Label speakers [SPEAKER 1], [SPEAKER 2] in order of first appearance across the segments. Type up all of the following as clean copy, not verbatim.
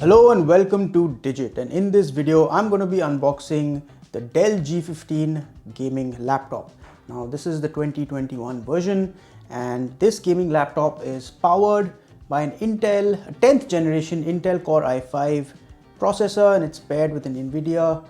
[SPEAKER 1] Hello and welcome to Digit, and in this video I'm going to be unboxing the Dell G15 gaming laptop. Now this is the 2021 version and this gaming laptop is powered by an Intel 10th generation Intel Core i5 processor, and it's paired with an NVIDIA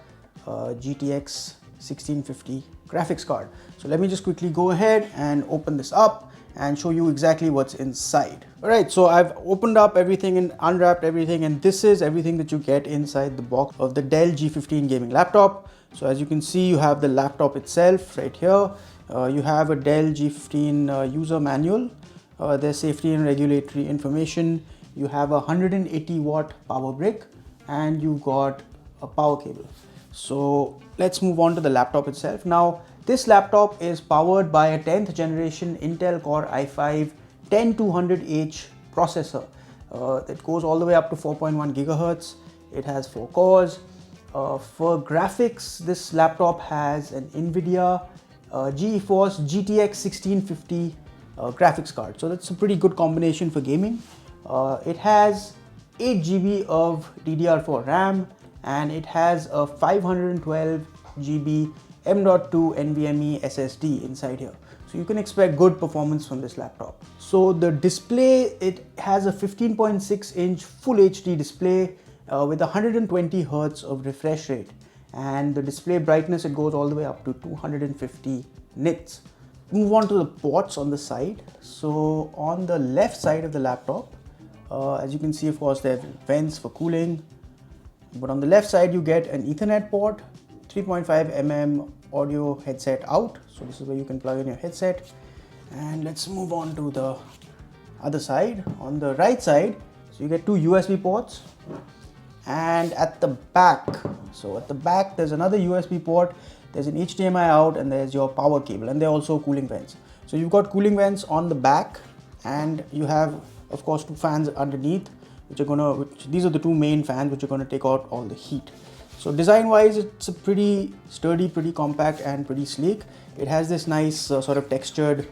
[SPEAKER 1] GTX 1650 graphics card. So let me just quickly go ahead and open this up and show you exactly what's inside. Alright, so I've opened up everything and unwrapped everything, and this is everything that you get inside the box of the Dell G15 gaming laptop. So as you can see, you have the laptop itself right here. You have a Dell G15 user manual. There's safety and regulatory information. You have a 180 watt power brick and you've got a power cable. So let's move on to the laptop itself. Now this laptop is powered by a 10th generation Intel Core i5 10200H processor that goes all the way up to 4.1 gigahertz. It has 4 cores. For graphics, this laptop has an NVIDIA GeForce GTX 1650 graphics card. So that's a pretty good combination for gaming. It has 8 GB of DDR4 RAM and it has a 512 GB M.2 NVMe SSD inside here. So you can expect good performance from this laptop. So the display, it has a 15.6 inch full HD display with 120 Hz of refresh rate, and the display brightness, it goes all the way up to 250 nits. Move on to the ports on the side. So on the left side of the laptop, as you can see, of course, there are vents for cooling, but on the left side you get an Ethernet port, 3.5mm audio headset out. So this is where you can plug in your headset. And let's move on to the other side. On the right side, so you get 2 USB ports, and at the back, so at the back there's another USB port, there's an HDMI out, and there's your power cable, and there are also cooling vents. So you've got cooling vents on the back, and you have, of course, 2 fans underneath, these are the 2 main fans which are going to take out all the heat. So design wise, it's a pretty sturdy, pretty compact and pretty sleek. It has this nice sort of textured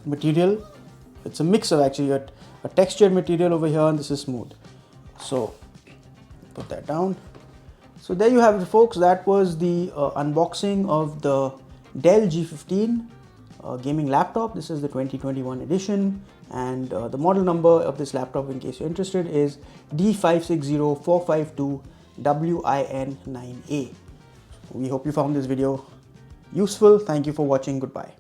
[SPEAKER 1] material. It's a mix of actually a textured material over here, and this is smooth. So put that down. So there you have it, folks. That was the unboxing of the Dell G15 gaming laptop. This is the 2021 edition, and the model number of this laptop, in case you're interested, is D560452 WIN9A. We hope you found this video useful. Thank you for watching. Goodbye.